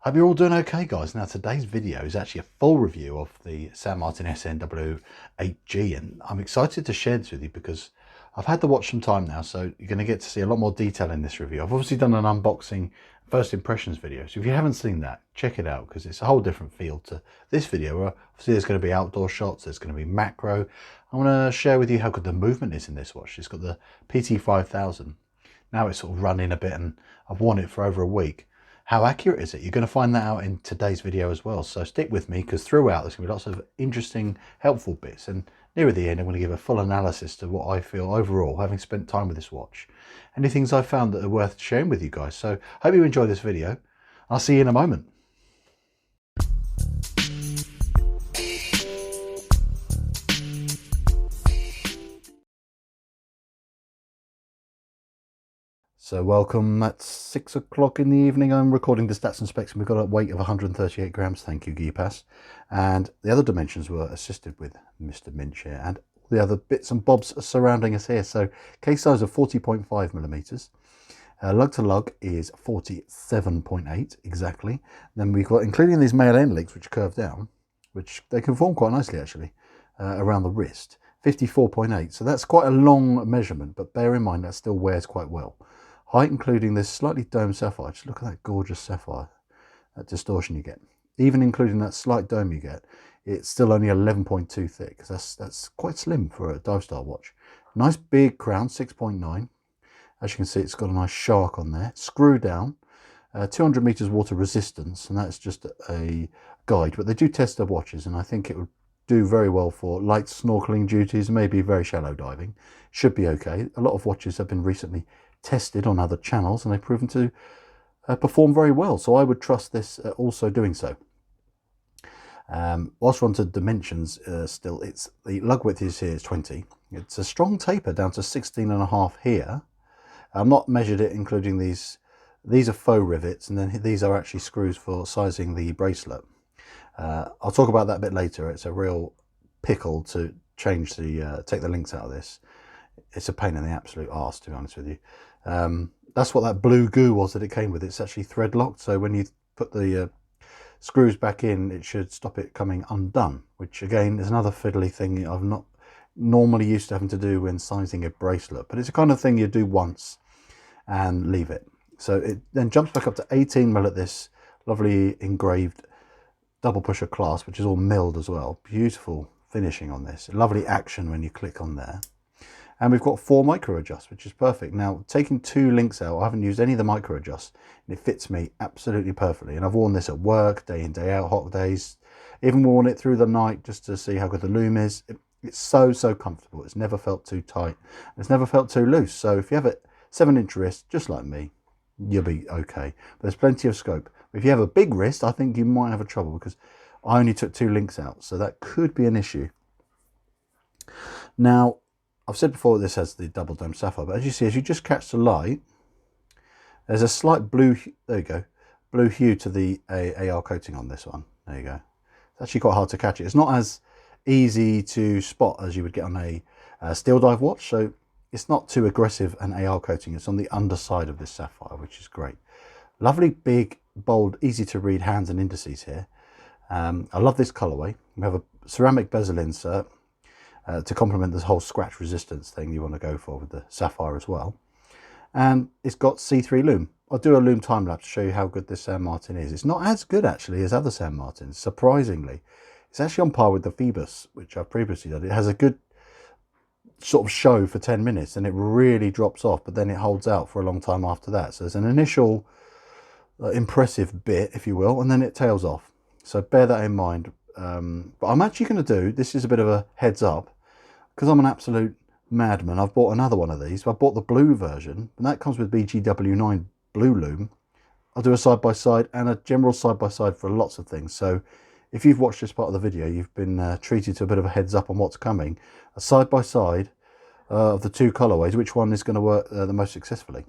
Hope you're all doing okay, guys. Now, today's video is actually a full review of the Martin SN008-G, and I'm excited to share this with you because I've had the watch some time now, so you're going to get to see a lot more detail in this review. I've obviously done an unboxing first impressions video, so if you haven't seen that, check it out because it's a whole different feel to this video. Where obviously there's going to be outdoor shots, there's going to be macro. I want to share with you how good the movement is in this watch. It's got the PT5000. Now it's sort of running a bit and I've worn it for over a week. How accurate is it? You're going to find that out in today's video as well. So stick with me because throughout there's going to be lots of interesting, helpful bits. And near the end, I'm going to give a full analysis to what I feel overall, having spent time with this watch. Any things I've found that are worth sharing with you guys. So hope you enjoy this video. I'll see you in a moment. So welcome at 6 o'clock in the evening. I'm recording the stats and specs and we've got a weight of 138 grams. Thank you, GearPass. And the other dimensions were assisted with Mr. Minch here and the other bits and bobs surrounding us here. So case size of 40.5 millimeters. Lug to lug is 47.8 exactly. Then we've got, including these male end links, which curve down, which they conform quite nicely actually, around the wrist, 54.8. So that's quite a long measurement, but bear in mind that still wears quite well. Height, including this slightly domed sapphire. Just look at that gorgeous sapphire, that distortion you get. Even including that slight dome you get, it's still only 11.2 thick. That's quite slim for a dive style watch. Nice big crown, 6.9. As you can see, it's got a nice shark on there. Screw down, 200 meters water resistance, and that's just a guide. But they do test their watches, and I think it would do very well for light snorkeling duties, maybe very shallow diving. Should be okay. A lot of watches have been recently tested on other channels and they've proven to perform very well, so I would trust this also doing so. Whilst we're on to dimensions, still it's the lug width is here is 20. It's a strong taper down to 16.5 here. I've not measured it, including these are faux rivets, and then these are actually screws for sizing the bracelet. I'll talk about that a bit later. It's a real pickle to change the take the links out of this. It's a pain in the absolute arse, to be honest with you. That's what that blue goo was that it came with. It's actually thread locked, so when you put the screws back in, it should stop it coming undone, which again is another fiddly thing I've not normally used to having to do when sizing a bracelet, but it's a kind of thing you do once and leave it. So it then jumps back up to 18 mil at this lovely engraved double pusher clasp, which is all milled as well. Beautiful finishing on this, lovely action when you click on there. And we've got 4 micro adjusts, which is perfect. Now, taking 2 links out, I haven't used any of the micro adjusts, and it fits me absolutely perfectly. And I've worn this at work, day in, day out, hot days. Even worn it through the night just to see how good the lume is. It's so comfortable. It's never felt too tight. It's never felt too loose. So if you have a 7-inch wrist, just like me, you'll be okay. But there's plenty of scope. If you have a big wrist, I think you might have a trouble because I only took 2 links out, so that could be an issue. Now, I've said before this has the double dome sapphire, but as you see, as you just catch the light, there's a slight blue, there you go, blue hue to the AR coating on this one. There you go. It's actually quite hard to catch it. It's not as easy to spot as you would get on a steel dive watch, so it's not too aggressive an AR coating. It's on the underside of this sapphire, which is great. Lovely, big, bold, easy to read hands and indices here. I love this colorway. We have a ceramic bezel insert. To complement this whole scratch resistance thing you want to go for with the sapphire as well. And it's got C3 lume. I'll do a lume time lapse to show you how good this San Martin is. It's not as good actually as other San Martins, surprisingly. It's actually on par with the Phoebus, which I've previously done. It has a good sort of show for 10 minutes and it really drops off, but then it holds out for a long time after that. So there's an initial impressive bit, if you will, and then it tails off. So bear that in mind. But I'm actually going to do, this is a bit of a heads up, because I'm an absolute madman. I've bought another one of these. I bought the blue version, and that comes with BGW9 blue lume. I'll do a side-by-side and a general side-by-side for lots of things. So if you've watched this part of the video, you've been treated to a bit of a heads up on what's coming. A side-by-side of the 2 colorways, which one is going to work the most successfully.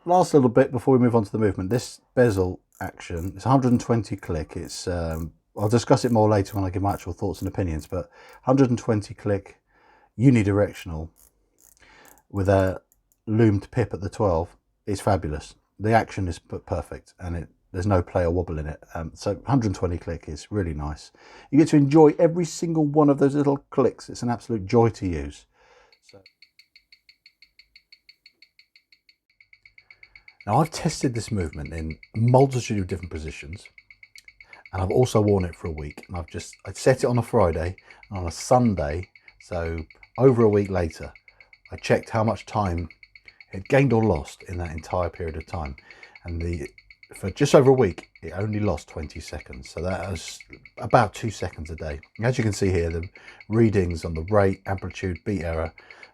Last little bit before we move on to the movement. This bezel action, it's 120 click. It's I'll discuss it more later when I give my actual thoughts and opinions, but 120 click unidirectional with a loomed pip at the 12 is fabulous. The action is perfect and it there's no play or wobble in it. So 120 click is really nice. You get to enjoy every single one of those little clicks. It's an absolute joy to use. Now I've tested this movement in a multitude of different positions, and I've also worn it for a week, and I set it on a Friday, and on a Sunday, so over a week later, I checked how much time it gained or lost in that entire period of time, and for just over a week it only lost 20 seconds, so that was about 2 seconds a day. And as you can see here, the readings on the rate, amplitude, beat error,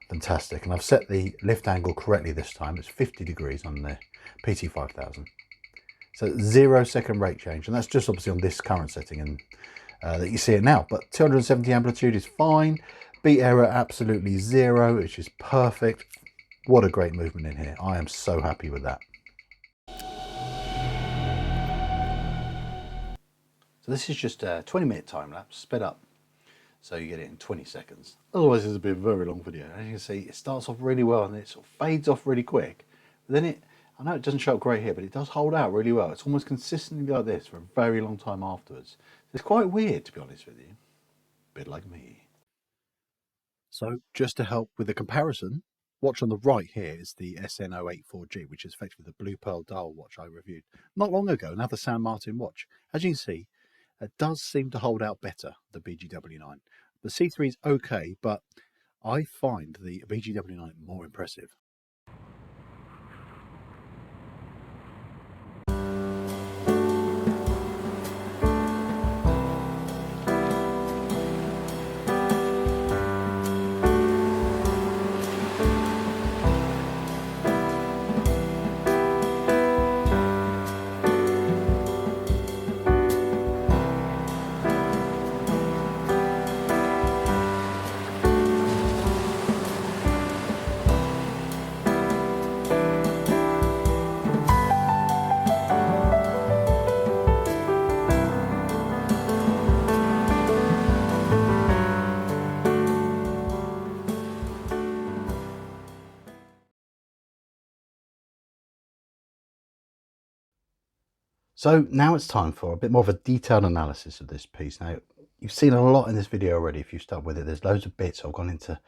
fantastic. And I've set the lift angle correctly this time. It's 50 degrees on the PT5000, so 0 second rate change, and that's just obviously on this current setting, and that you see it now. But 270 amplitude is fine, beat error absolutely 0, which is perfect. What a great movement in here. I am so happy with that. So this is just a 20-minute time lapse sped up, so you get it in 20 seconds. Otherwise it's a bit of a very long video. As you can see, it starts off really well and it sort of fades off really quick. But then I know it doesn't show up great here, but it does hold out really well. It's almost consistently like this for a very long time afterwards. It's quite weird, to be honest with you. A bit like me. So just to help with the comparison, watch on the right here is the SN008-G, which is effectively the Blue Pearl dial watch I reviewed not long ago, another San Martin watch. As you can see, it does seem to hold out better, the BGW9. The C3 is okay, but I find the BGW9 more impressive. So now it's time for a bit more of a detailed analysis of this piece. Now, you've seen a lot in this video already. If you start with it, there's loads of bits. I've gone into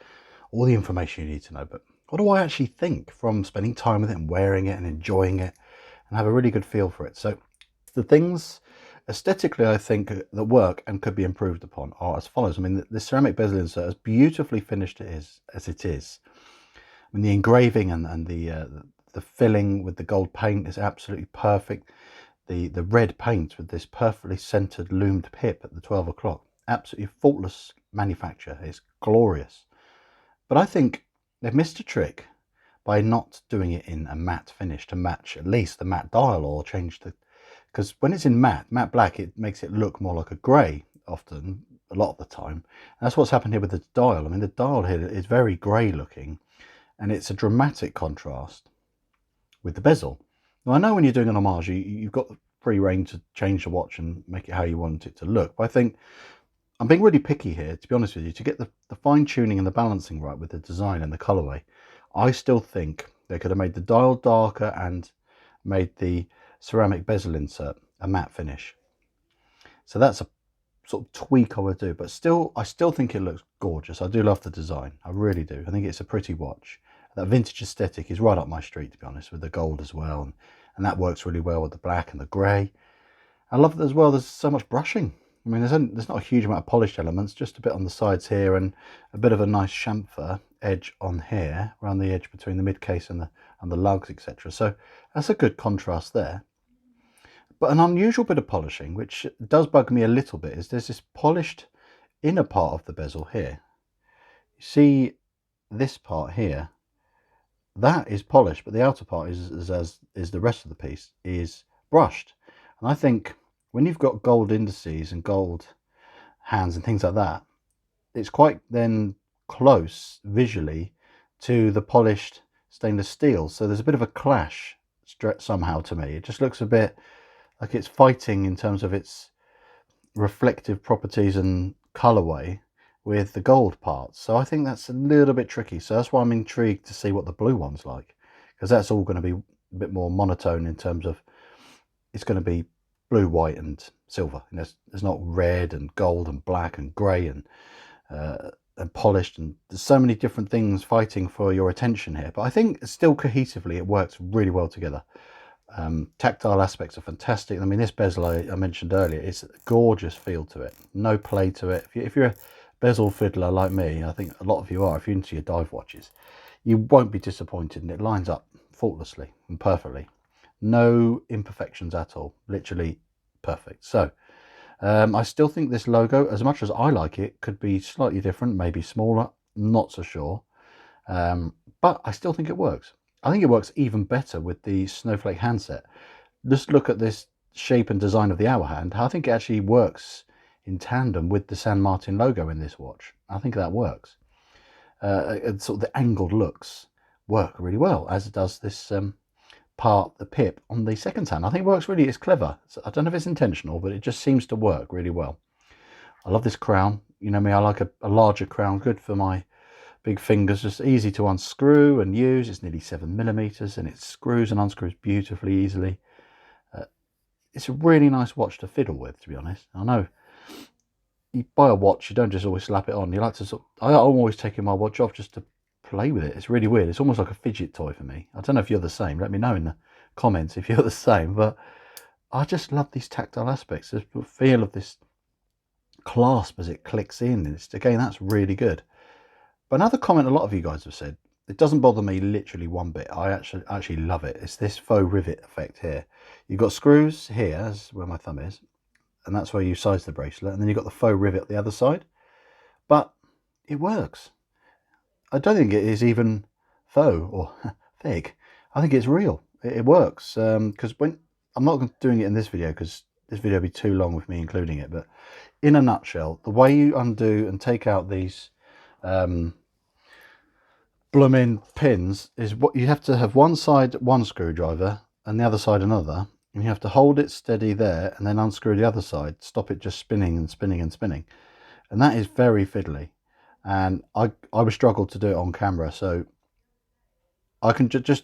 all the information you need to know. But what do I actually think from spending time with it and wearing it and enjoying it and have a really good feel for it? So the things aesthetically I think that work and could be improved upon are as follows. I mean, the ceramic bezel insert, as beautifully finished as it is, I mean, the engraving and the filling with the gold paint is absolutely perfect. The red paint with this perfectly centered loomed pip at the 12 o'clock, absolutely faultless manufacture. It's glorious. But I think they've missed a trick by not doing it in a matte finish to match at least the matte dial, or change the, because when it's in matte black, it makes it look more like a grey often, a lot of the time. And that's what's happened here with the dial. I mean, the dial here is very grey looking, and it's a dramatic contrast with the bezel. Now, I know when you're doing an Homage, you've got free reign to change the watch and make it how you want it to look. But I think I'm being really picky here, to be honest with you, to get the fine tuning and the balancing right with the design and the colorway. I still think they could have made the dial darker and made the ceramic bezel insert a matte finish. So that's a sort of tweak I would do, but I still think it looks gorgeous. I do love the design. I really do. I think it's a pretty watch. That vintage aesthetic is right up my street, to be honest, with the gold as well, and that works really well with the black and the grey. I love it as well. There's so much brushing. I mean, there's not a huge amount of polished elements, just a bit on the sides here and a bit of a nice chamfer edge on here, around the edge between the mid case and the lugs, etc. So that's a good contrast there. But an unusual bit of polishing, which does bug me a little bit, is there's this polished inner part of the bezel here. You see this part here, that is polished, but the outer part is the rest of the piece is brushed. And I think when you've got gold indices and gold hands and things like that, it's quite then close visually to the polished stainless steel. So there's a bit of a clash somehow to me. It just looks a bit like it's fighting in terms of its reflective properties and colorway with the gold parts. So I think that's a little bit tricky. So that's why I'm intrigued to see what the blue one's like, because that's all going to be a bit more monotone in terms of it's going to be blue, white and silver. You know, there's not red and gold and black and grey and polished, and there's so many different things fighting for your attention here. But I think still cohesively it works really well together. Tactile aspects are fantastic. I mean, this bezel I mentioned earlier, it's a gorgeous feel to it. No play to it. If you're a bezel fiddler like me, I think a lot of you are, if you're into your dive watches, you won't be disappointed, and it lines up faultlessly and perfectly. No imperfections at all, literally perfect. So I still think this logo, as much as I like it, could be slightly different, maybe smaller, not so sure, but I still think it works. I think it works even better with the snowflake handset. Just look at this shape and design of the hour hand. I think it actually works in tandem with the San Martin logo in this watch. I think that works. Sort of the angled looks work really well, as it does this part, the pip on the second hand. I think it works really, it's clever. So I don't know if it's intentional, but it just seems to work really well. I love this crown. You know me, I like a larger crown, good for my big fingers, just easy to unscrew and use. It's nearly 7mm and it screws and unscrews beautifully easily. It's a really nice watch to fiddle with, to be honest. I know you buy a watch, you don't just always slap it on. You like to sort of, I'm always taking my watch off just to play with it. It's really weird. It's almost like a fidget toy for me. I don't know if you're the same. Let me know in the comments if you're the same. But I just love these tactile aspects. The feel of this clasp as it clicks in. It's, again, that's really good. But another comment a lot of you guys have said, it doesn't bother me literally one bit. I actually love it. It's this faux rivet effect here. You've got screws here, as where my thumb is, and that's where you size the bracelet, and then you've got the faux rivet at the other side. But it works. I don't think it is even faux or fake. I think it's real. It works. Because when I'm not doing it in this video, because this video would be too long with me including it. But in a nutshell, the way you undo and take out these blooming pins is what you have to have. One side one screwdriver and the other side another, and you have to hold it steady there and then unscrew the other side, stop it just spinning and spinning and spinning, and that is very fiddly. And I would struggle to do it on camera, so I can just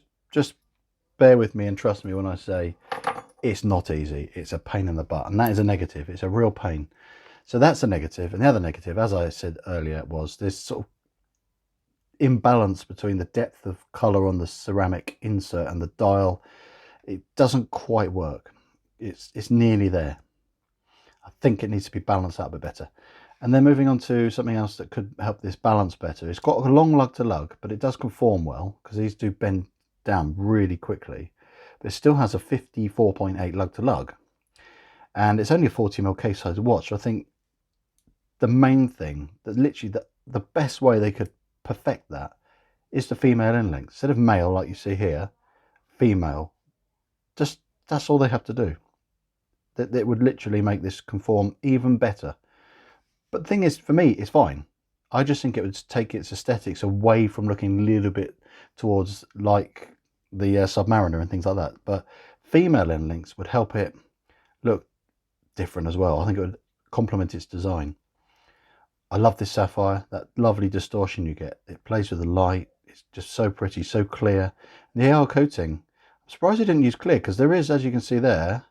bear with me and trust me when I say it's not easy. It's a pain in the butt, and that is a negative. It's a real pain. So that's a negative. And the other negative, as I said earlier, was this sort of imbalance between the depth of colour on the ceramic insert and the dial. It doesn't quite work. It's nearly there. I think it needs to be balanced out a bit better. And then moving on to something else that could help this balance better. It's got a long lug to lug, but it does conform well because these do bend down really quickly. But it still has a 54.8 lug to lug. And it's only a 40mm case size watch. So I think the main thing, that literally the best way they could perfect that is the female end length. Instead of male like you see here, female. Just that's all they have to do. That would literally make this conform even better. But the thing is, for me, it's fine. I just think it would take its aesthetics away from looking a little bit towards like the Submariner and things like that. But female end links would help it look different as well. I think it would complement its design. I love this sapphire, that lovely distortion you get. It plays with the light. It's just so pretty, so clear. And the AR coating, I'm surprised they didn't use clear, because there is, as you can see there,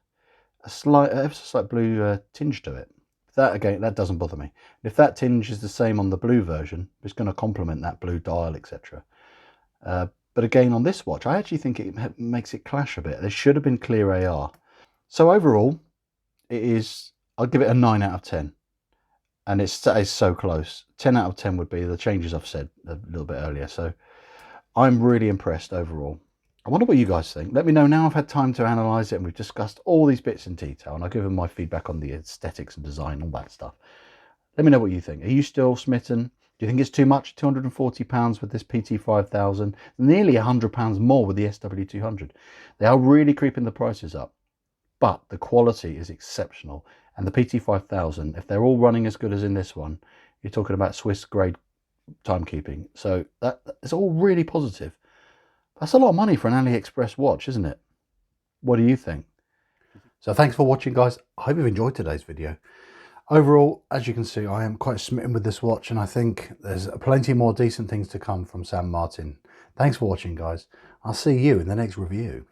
a slight, ever so slight blue tinge to it. That, again, that doesn't bother me. If that tinge is the same on the blue version, it's going to complement that blue dial, etc. But again, on this watch, I actually think it makes it clash a bit. There should have been clear AR. So overall, it is, I'll give it a 9 out of 10. And it's so close. 10 out of 10 would be the changes I've said a little bit earlier. So I'm really impressed overall. I wonder what you guys think. Let me know now. I've had time to analyse it and we've discussed all these bits in detail, and I've given my feedback on the aesthetics and design, all that stuff. Let me know what you think. Are you still smitten? Do you think it's too much? £240 with this PT5000, nearly £100 more with the SW200. They are really creeping the prices up, but the quality is exceptional. And the PT5000, if they're all running as good as in this one, you're talking about Swiss grade timekeeping. So that is all really positive. That's a lot of money for an AliExpress watch, isn't it? What do you think? So thanks for watching, guys. I hope you've enjoyed today's video. Overall, as you can see, I am quite smitten with this watch, and I think there's plenty more decent things to come from San Martin. Thanks for watching, guys. I'll see you in the next review.